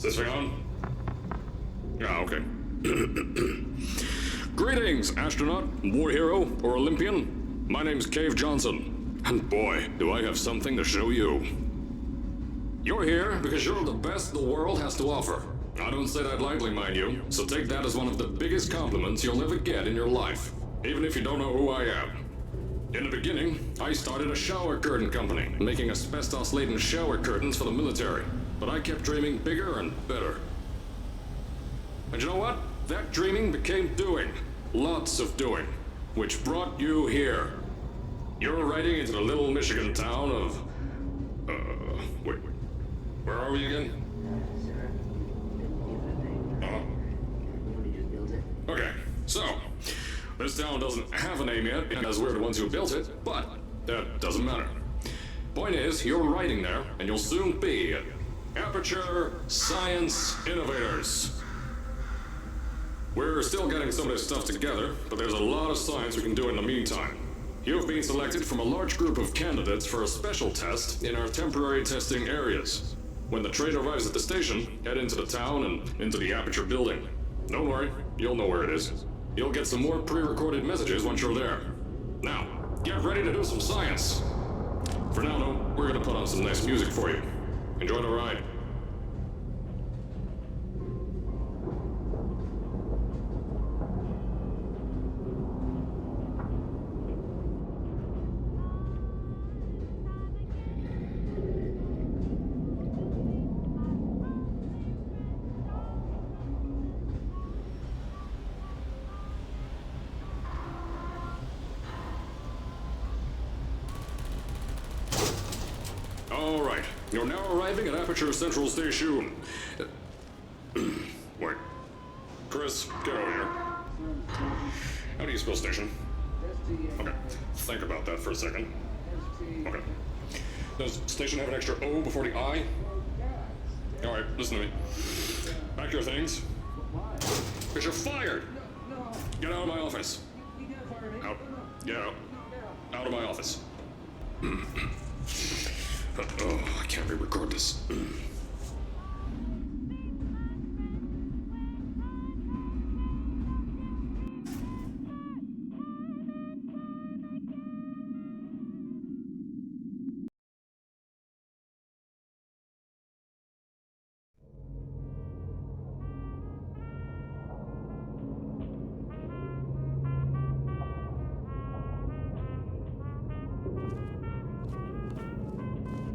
this thing on? Ah, okay. Greetings, astronaut, war hero, or Olympian. My name's Cave Johnson, and boy, do I have something to show you. You're here because you're the best the world has to offer. I don't say that lightly, mind you, so take that as one of the biggest compliments you'll ever get in your life, even if you don't know who I am. In the beginning, I started a shower curtain company, making asbestos-laden shower curtains for the military, but I kept dreaming bigger and better. And you know what? That dreaming became doing. Lots of doing. Which brought you here. You're riding into the little Michigan town of... wait. Where are we again? Okay, so... this town doesn't have a name yet because we're the ones who built it, but that doesn't matter. Point is, you're riding there, and you'll soon be at Aperture Science Innovators. We're still getting some of this stuff together, but there's a lot of science we can do in the meantime. You've been selected from a large group of candidates for a special test in our temporary testing areas. When the train arrives at the station, head into the town and into the Aperture building. Don't worry, you'll know where it is. You'll get some more pre-recorded messages once you're there. Now, get ready to do some science. For now, though, we're gonna put on some nice music for you. Enjoy the ride. All right, you're now arriving at Aperture Central Station. Wait. Chris, get over here. How do you spell station? Okay, think about that for a second. Okay. Does station have an extra O before the I? All right, listen to me. Pack your things. Because you're fired! Get out of my office. Out. Get out. Out of my office. Oh, I can't re-record this.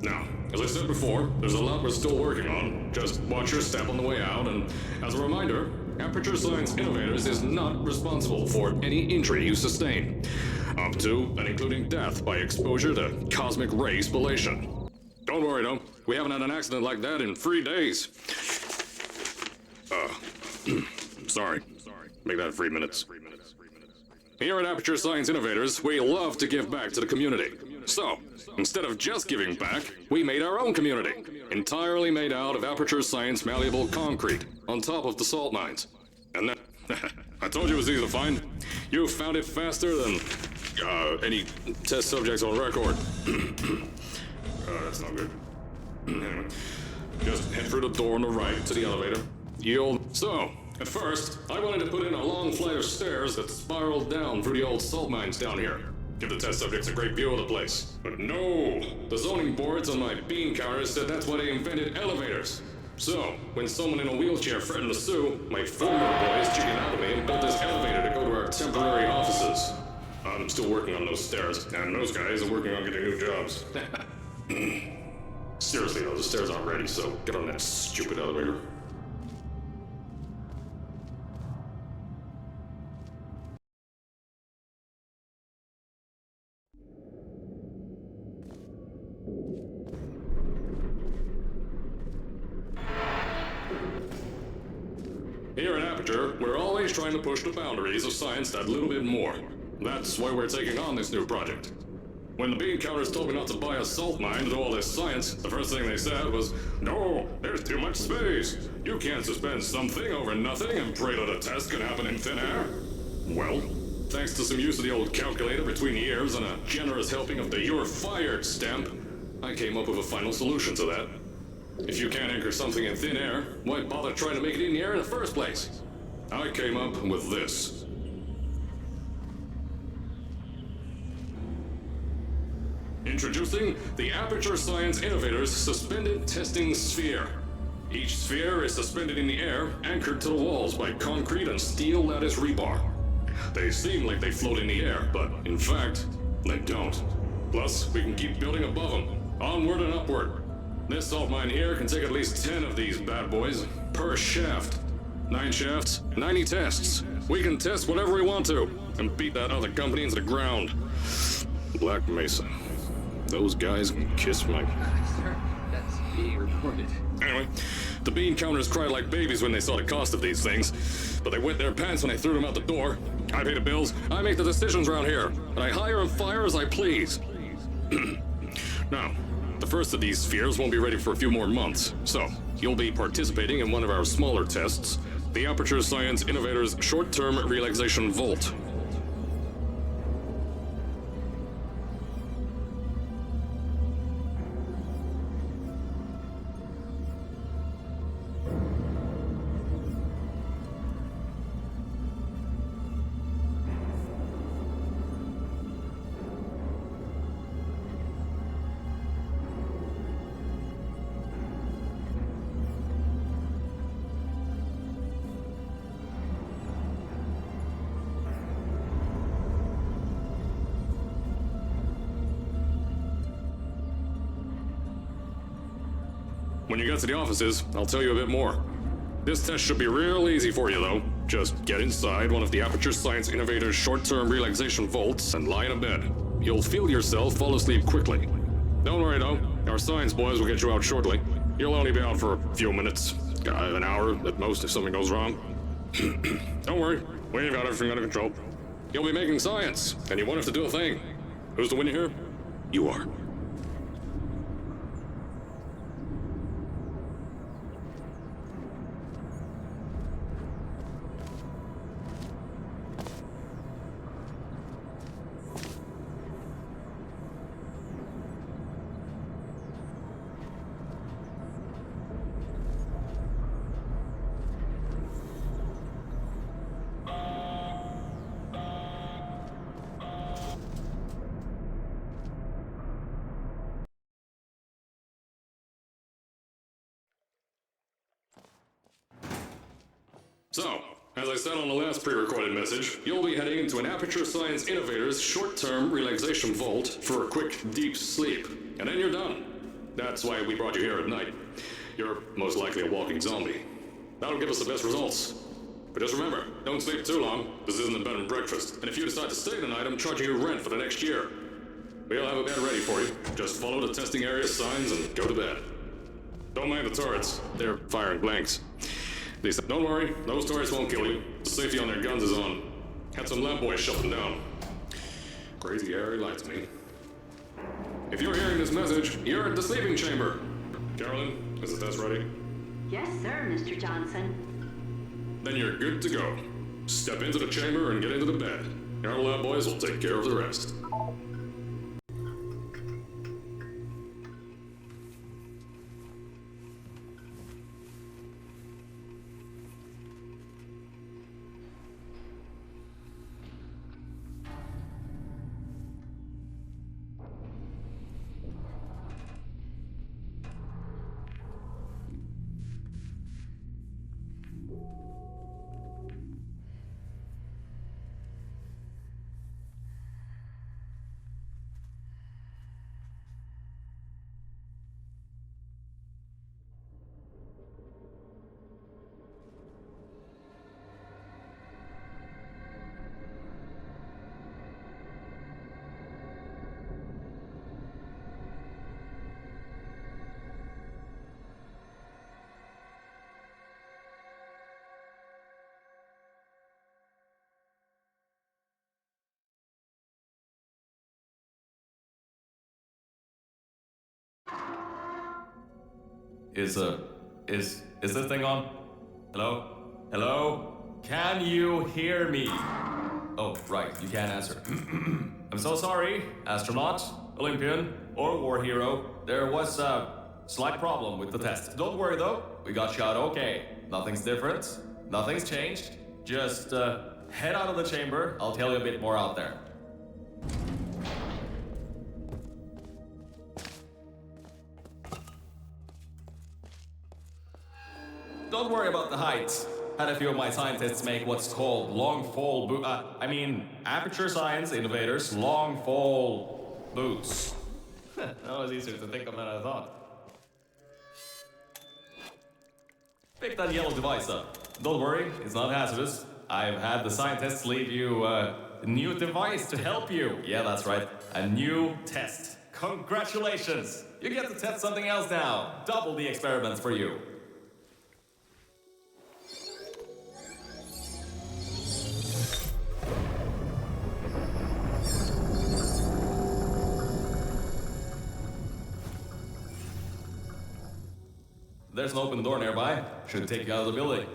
Now, as I said before, there's a lot we're still working on. Just watch your step on the way out, and as a reminder, Aperture Science Innovators is not responsible for any injury you sustain, up to and including death by exposure to cosmic ray spallation. Don't worry though, we haven't had an accident like that in 3 days. Sorry. Make that 3 minutes. Here at Aperture Science Innovators, we love to give back to the community. So, instead of just giving back, we made our own community, entirely made out of Aperture Science malleable concrete, on top of the salt mines. And then, I told you it was easy to find. You found it faster than any test subjects on record. That's not good. Anyway, just head through the door on the right to the elevator. So, at first, I wanted to put in a long flight of stairs that spiraled down through the old salt mines down here. Give the test subjects a great view of the place. But no! The zoning boards on my bean counters said that's why they invented elevators. So, when someone in a wheelchair threatened to sue, my former boys chickened out of me and built this elevator to go to our temporary offices. I'm still working on those stairs, and those guys are working on getting new jobs. Seriously though, the stairs aren't ready, so get on that stupid elevator. Here at Aperture, we're always trying to push the boundaries of science that little bit more. That's why we're taking on this new project. When the bean counters told me not to buy a salt mine to do all this science, the first thing they said was, "No, there's too much space. You can't suspend something over nothing and pray that a test can happen in thin air." Well, thanks to some use of the old calculator between the ears and a generous helping of the "you're fired" stamp, I came up with a final solution to that. If you can't anchor something in thin air, why bother trying to make it in the air in the first place? I came up with this. Introducing the Aperture Science Innovators Suspended Testing Sphere. Each sphere is suspended in the air, anchored to the walls by concrete and steel lattice rebar. They seem like they float in the air, but in fact, they don't. Plus, we can keep building above them, onward and upward. This salt mine here can take at least 10 of these bad boys per shaft. 9 shafts, 90 tests. We can test whatever we want to, and beat that other company into the ground. Black Mesa. Those guys can kiss my... Sir, that's being recorded. Anyway, the bean counters cried like babies when they saw the cost of these things, but they wet their pants when I threw them out the door. I pay the bills, I make the decisions around here, and I hire and fire as I please. Now, the first of these spheres won't be ready for a few more months, so you'll be participating in one of our smaller tests, the Aperture Science Innovators Short-Term Relaxation Volt. When you get to the offices, I'll tell you a bit more. This test should be real easy for you, though. Just get inside one of the Aperture Science Innovators short-term relaxation vaults and lie in a bed. You'll feel yourself fall asleep quickly. Don't worry, though. Our science boys will get you out shortly. You'll only be out for a few minutes. An hour at most if something goes wrong. Don't worry. We've got everything under control. You'll be making science, and you won't have to do a thing. Who's the winner here? You are. So, as I said on the last pre-recorded message, you'll be heading into an Aperture Science Innovators short-term relaxation vault for a quick, deep sleep. And then you're done. That's why we brought you here at night. You're most likely a walking zombie. That'll give us the best results. But just remember, don't sleep too long. This isn't a bed and breakfast. And if you decide to stay tonight, I'm charging you rent for the next year. We'll have a bed ready for you. Just follow the testing area signs and go to bed. Don't mind the turrets. They're firing blanks. They said, don't worry, those turrets won't kill you. The safety on their guns is on. Had some lab boys shut them down. Crazy airy lights me. If you're hearing this message, you're at the sleeping chamber. Carolyn, is the test ready? Yes, sir, Mr. Johnson. Then you're good to go. Step into the chamber and get into the bed. Our lab boys will take care of the rest. Is this thing on? Hello? Hello? Can you hear me? Oh, right, you can't answer. I'm so sorry, astronaut, Olympian, or war hero. There was Slight problem with the test. Don't worry though, we got shot okay. Nothing's different, nothing's changed. Just head out of the chamber, I'll tell you a bit more out there. Don't worry about the height. Had a few of my scientists make what's called long fall Aperture Science innovators long fall boots. That was easier to think of than I thought. Pick that yellow device up. Don't worry, it's not hazardous. I've had the scientists leave you a new device to help you. Yeah, that's right. A new test. Congratulations! You get to test something else now. Double the experiments for you. There's an open door nearby. Should take you out of the building.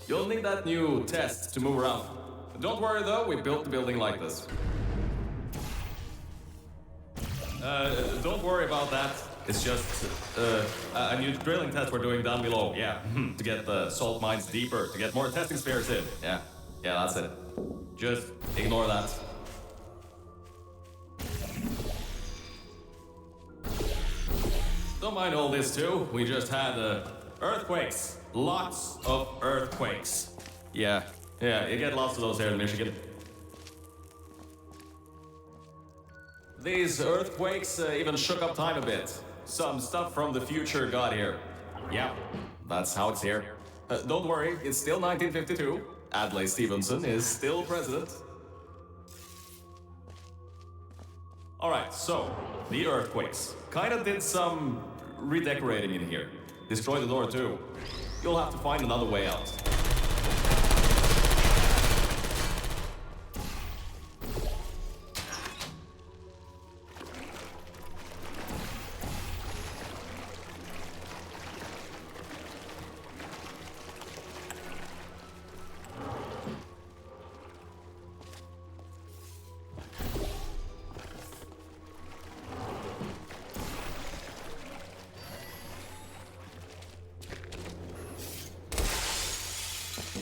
You'll need that new test to move around. Don't worry though, we built the building like this. Don't worry about that. It's just a new drilling test we're doing down below. Yeah, to get the salt mines deeper, to get more testing spares in. Yeah, that's it. Just ignore that. Don't mind all this too. We just had earthquakes. Lots of earthquakes. Yeah, you get lots of those here in Michigan. These earthquakes even shook up time a bit. Some stuff from the future got here. Yeah, that's how it's here. Don't worry, it's still 1952. Adlai Stevenson is still president. Alright, so, the earthquakes. Kinda did some redecorating in here. Destroy the door too. You'll have to find another way out.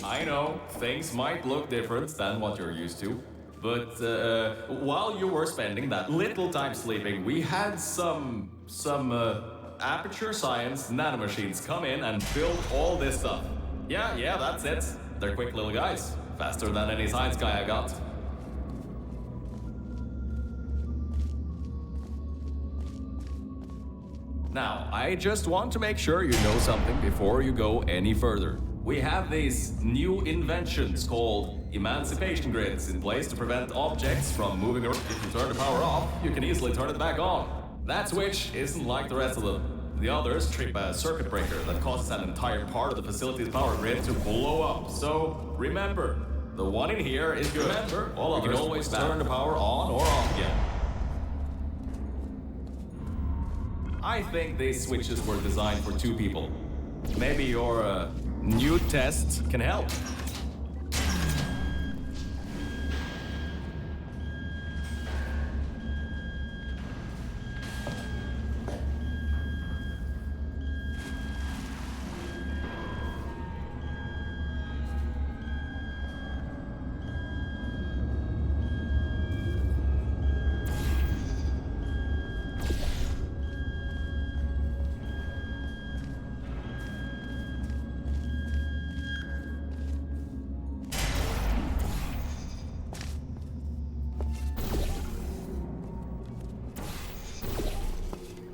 I know, things might look different than what you're used to, but while you were spending that little time sleeping, we had some Aperture Science nanomachines come in and build all this stuff. Yeah, that's it. They're quick little guys, faster than any science guy I got. Now, I just want to make sure you know something before you go any further. We have these new inventions called emancipation grids in place to prevent objects from moving around. If you turn the power off, you can easily turn it back on. That switch isn't like the rest of them. The others trip a circuit breaker that causes an entire part of the facility's power grid to blow up. So remember, the one in here is good. Remember, all others can always turn the power on or off again. I think these switches were designed for two people. Maybe your new test can help.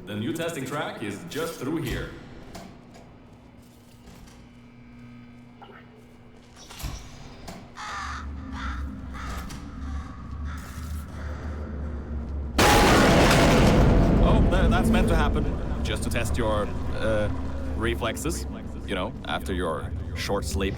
The new testing track is just through here. Oh, that's meant to happen. Just to test your reflexes, you know, after your short sleep.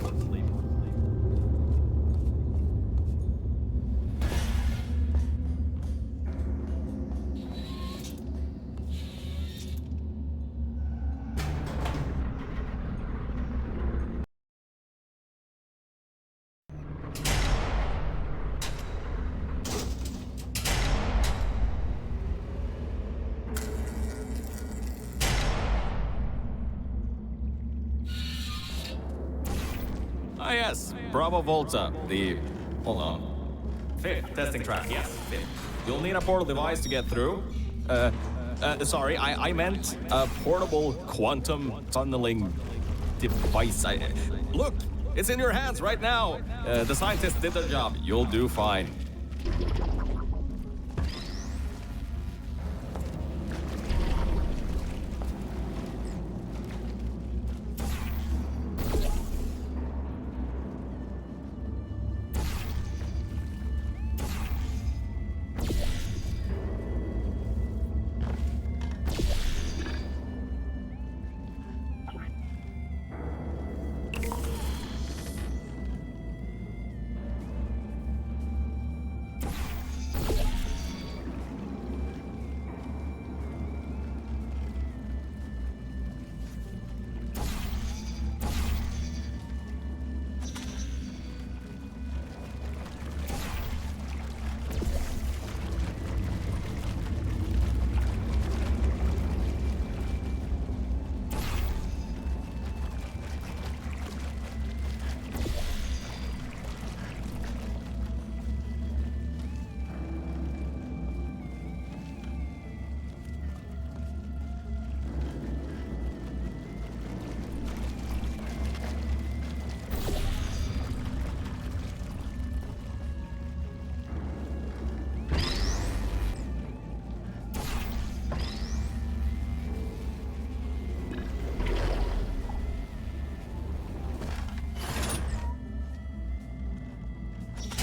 yes, Bravo Volta, the... hold on. Fifth testing track, yes, fifth. You'll need a portal device to get through. Sorry, I meant a portable quantum tunneling device. Look, it's in your hands right now. The scientists did their job. You'll do fine.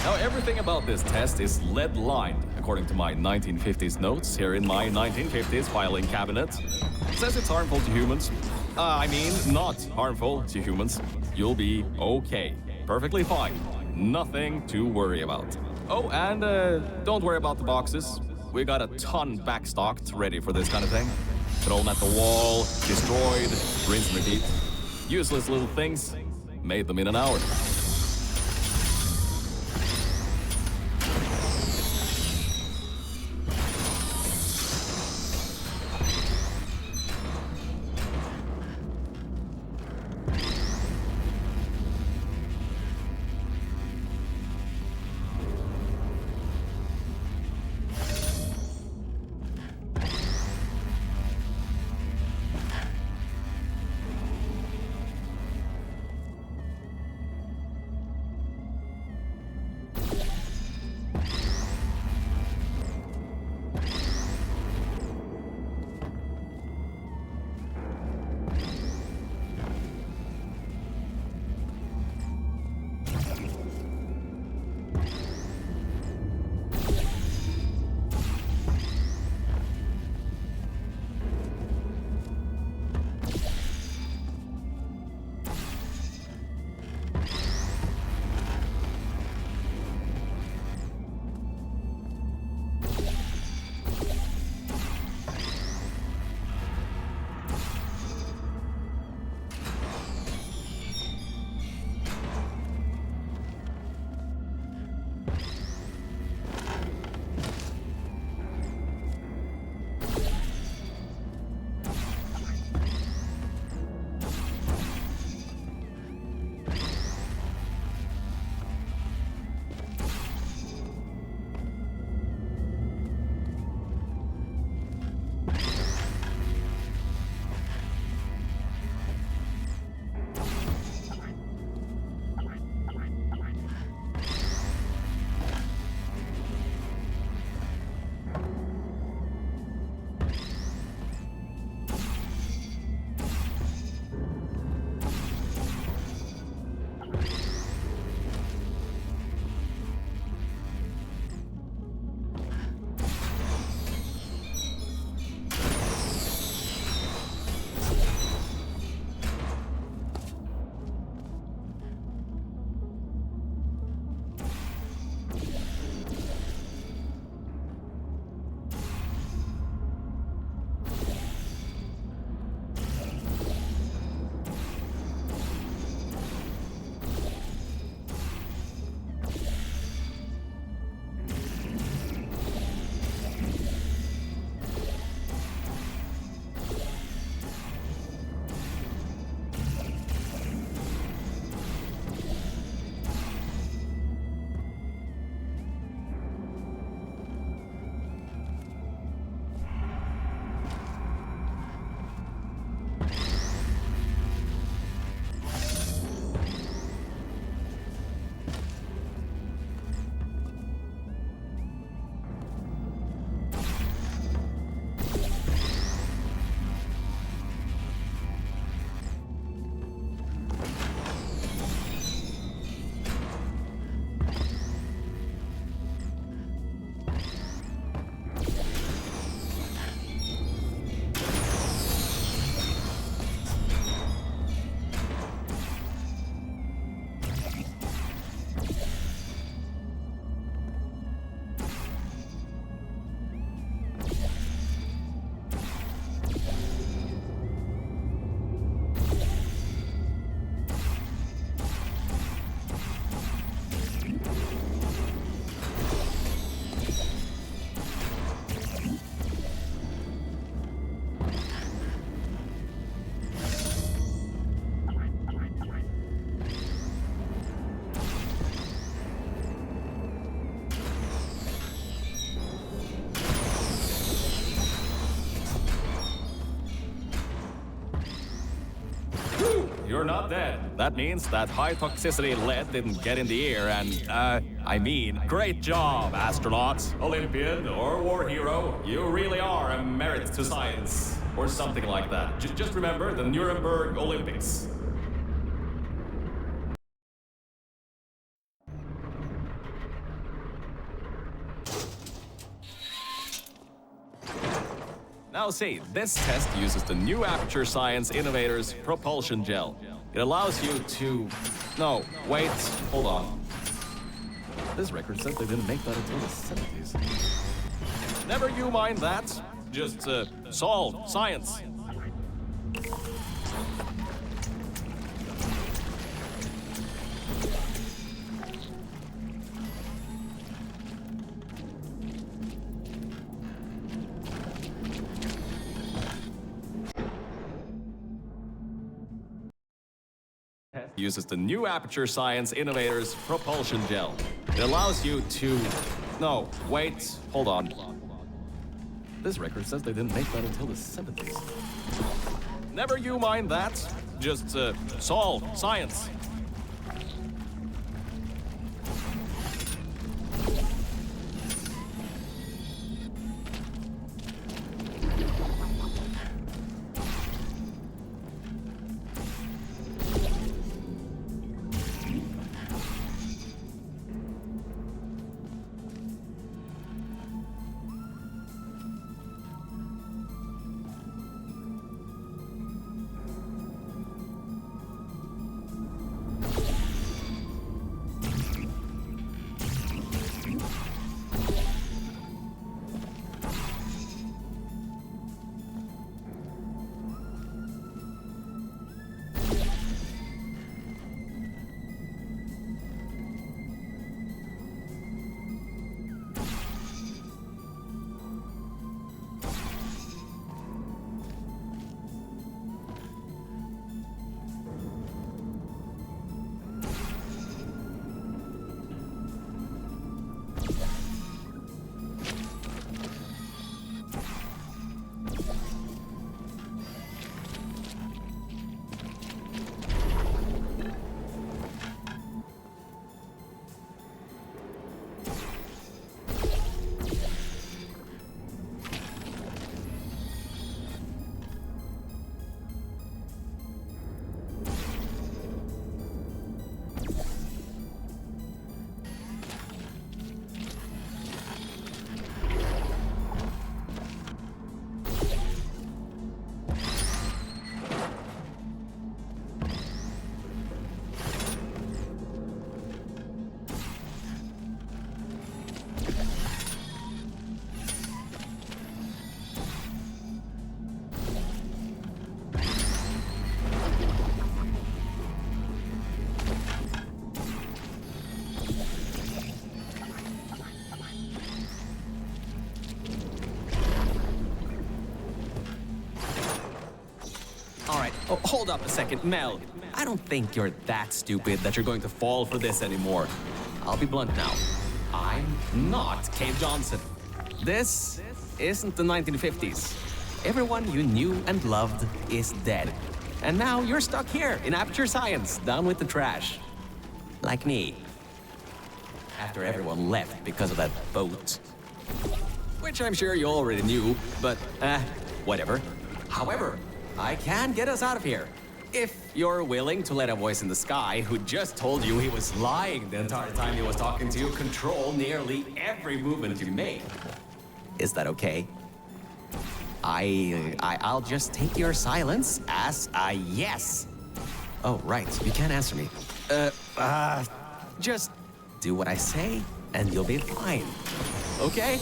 Now, everything about this test is lead-lined, according to my 1950s notes here in my 1950s filing cabinet. It says it's harmful to humans. I mean, not harmful to humans. You'll be okay. Perfectly fine. Nothing to worry about. Oh, and don't worry about the boxes. We got a ton backstocked, ready for this kind of thing. Throw them at the wall, destroyed, rinse and repeat. Useless little things. Made them in an hour. You're not dead. That means that high-toxicity lead didn't get in the air and, I mean, great job, astronaut, Olympian, or war hero. You really are a merit to science. Or something like that. Just remember the Nuremberg Olympics. Now see, this test uses the new Aperture Science Innovators Propulsion Gel. It allows you to... No, wait, hold on. This record says they didn't make that until the 70s. Never you mind that. Just, solve science. Uses the new Aperture Science Innovators Propulsion Gel. It allows you to... No, wait, hold on. This record says they didn't make that until the 70s. Never you mind that. Just, solve science. Oh, hold up a second, Mel. I don't think you're that stupid that you're going to fall for this anymore. I'll be blunt now. I'm not Cave Johnson. This isn't the 1950s. Everyone you knew and loved is dead. And now you're stuck here in Aperture Science, down with the trash. Like me. After everyone left because of that boat. Which I'm sure you already knew, but, whatever. However, I can get us out of here. If you're willing to let a voice in the sky who just told you he was lying the entire time he was talking to you control nearly every movement you make. Is that okay? I'll just take your silence as a yes. Oh, right, you can't answer me. Just do what I say, and you'll be fine. Okay?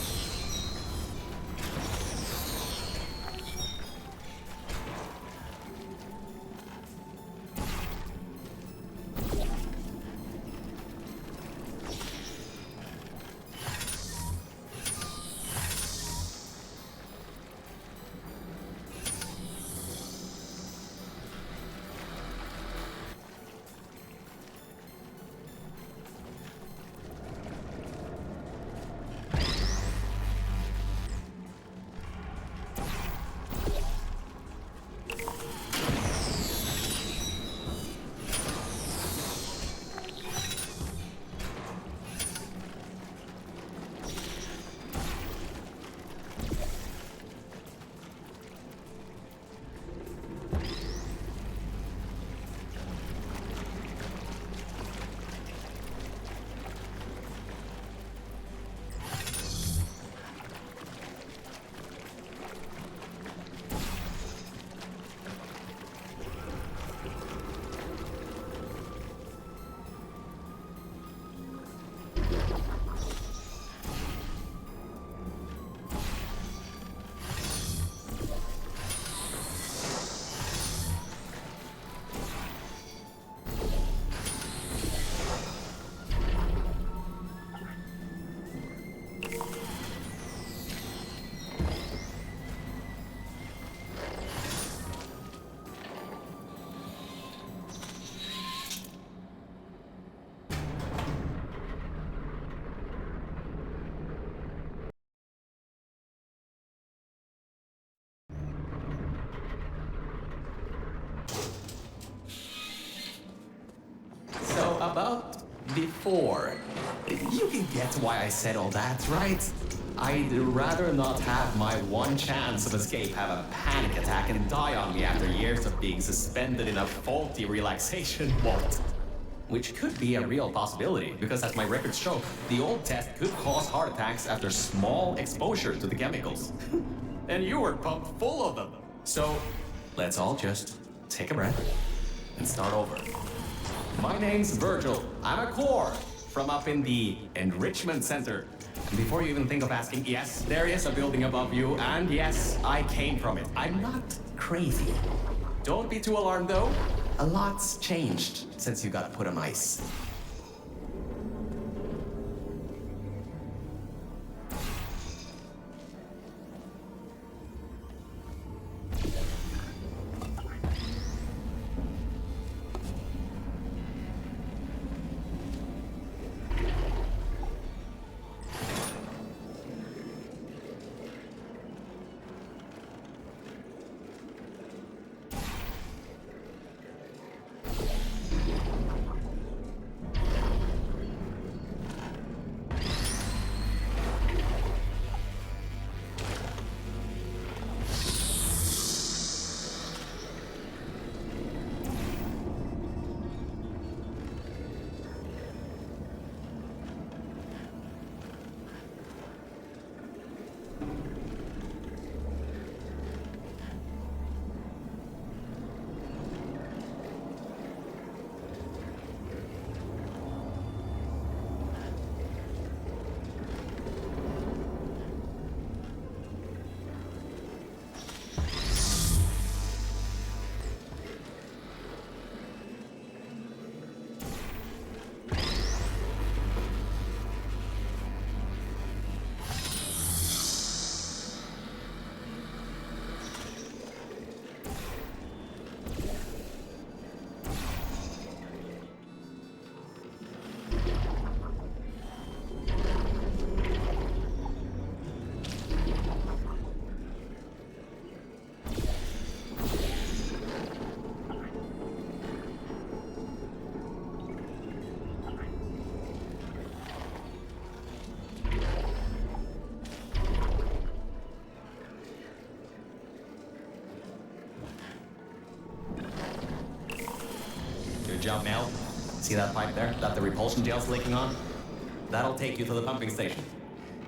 About before. You can get why I said all that, right? I'd rather not have my one chance of escape have a panic attack and die on me after years of being suspended in a faulty relaxation vault. Which could be a real possibility, because as my records show, the old test could cause heart attacks after small exposure to the chemicals. And you were pumped full of them. So, let's all just take a breath and start over. My name's Virgil. I'm a core from up in the Enrichment Center. And before you even think of asking, yes, there is a building above you, and yes, I came from it. I'm not crazy. Don't be too alarmed, though. A lot's changed since you got put on ice. to jump, Mel. See that pipe there that the repulsion gel's leaking on? That'll take you to the pumping station.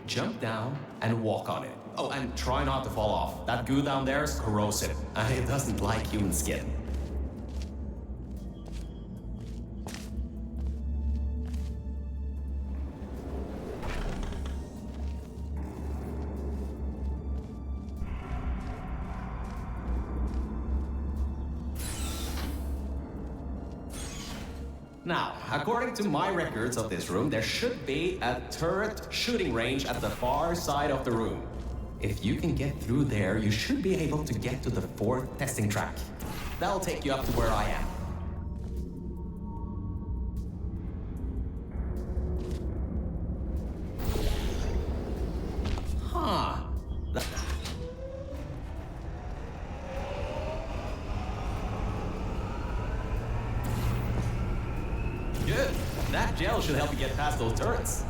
Jump down and walk on it. Oh, and try not to fall off. That goo down there is corrosive, and it doesn't like human skin. Now, according to my records of this room, there should be a turret shooting range at the far side of the room. If you can get through there, you should be able to get to the fourth testing track. That'll take you up to where I am. Huh. Good. That gel should help you get past those turrets.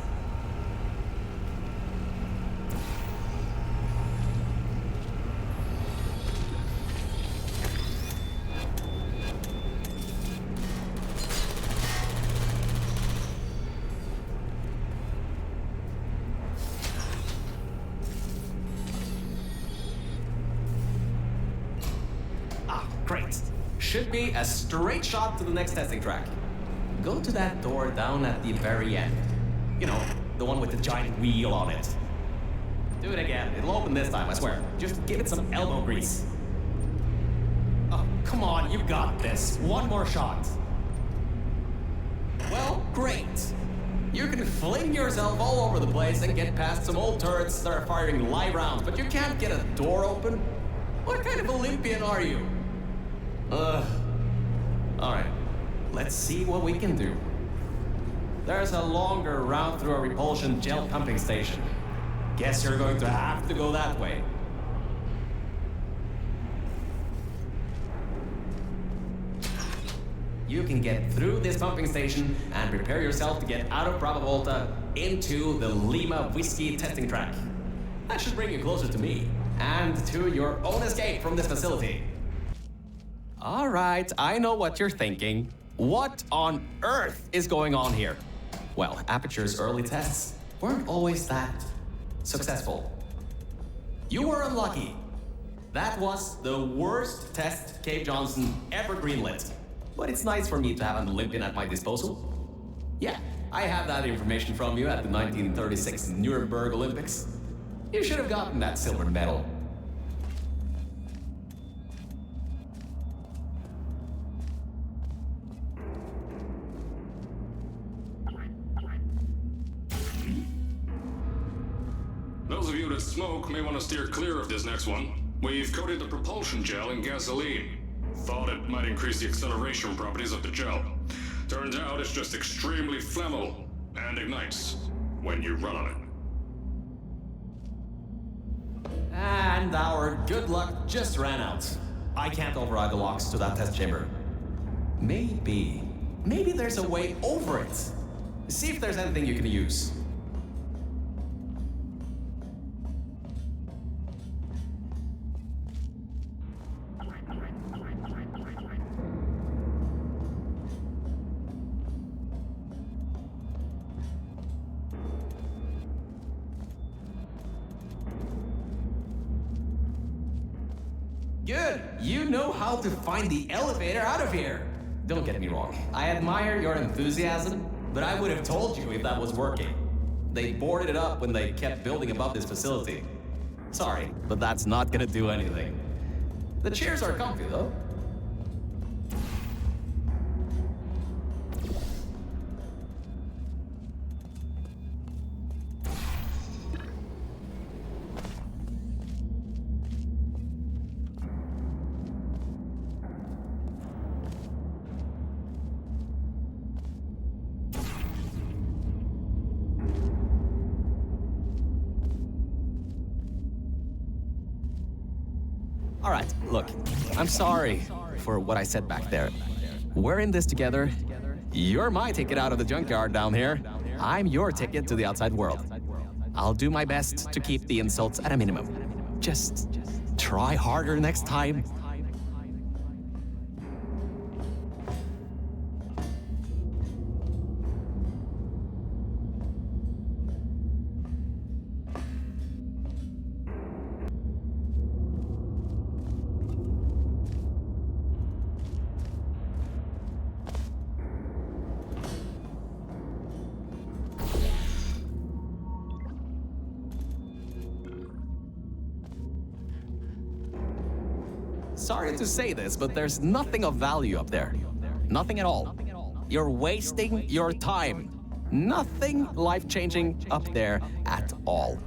Ah, great. Should be a straight shot to the next testing track. Go to that door down at the very end. You know, the one with the giant wheel on it. Do it again. It'll open this time, I swear. Just give it some elbow grease. Oh, come on, you got this. One more shot. Well, great. You can fling yourself all over the place and get past some old turrets that are firing live rounds, but you can't get a door open? What kind of Olympian are you? Alright. Let's see what we can do. There's a longer route through a repulsion gel pumping station. Guess you're going to have to go that way. You can get through this pumping station and prepare yourself to get out of Bravo Volta into the Lima Whiskey testing track. That should bring you closer to me and to your own escape from this facility. All right, I know what you're thinking. What on earth is going on here? Well, Aperture's early tests weren't always that successful. You were unlucky. That was the worst test Cave Johnson ever greenlit. But it's nice for me to have an Olympian at my disposal. Yeah, I have that information from you at the 1936 Nuremberg Olympics. You should have gotten that silver medal. Those of you that smoke may want to steer clear of this next one. We've coated the propulsion gel in gasoline. Thought it might increase the acceleration properties of the gel. Turns out it's just extremely flammable and ignites when you run on it. And our good luck just ran out. I can't override the locks to that test chamber. Maybe there's a way over it. See if there's anything you can use. Good! You know how to find the elevator out of here! Don't get me wrong, I admire your enthusiasm, but I would have told you if that was working. They boarded it up when they kept building above this facility. Sorry, but that's not gonna do anything. The chairs are comfy, though. All right, look, I'm sorry for what I said back there. We're in this together. You're my ticket out of the junkyard down here. I'm your ticket to the outside world. I'll do my best to keep the insults at a minimum. Just try harder next time. sorry to say this, but there's nothing of value up there. Nothing at all. You're wasting your time. Nothing life-changing up there at all.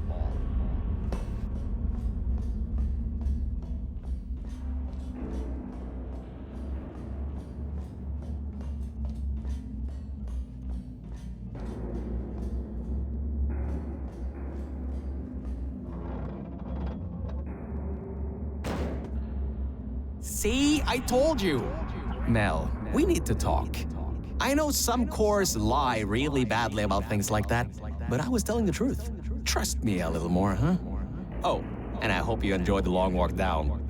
See, I told you. Mel, we need to talk. I know some cores lie really badly about things like that, but I was telling the truth. Trust me a little more, huh? Oh, and I hope you enjoyed the long walk down.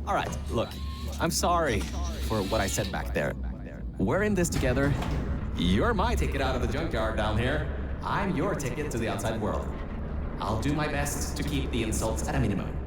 All right, look, I'm sorry for what I said back there. We're in this together. You're my ticket out of the junkyard down here. I'm your ticket to the outside world. I'll do my best to keep the insults at a minimum.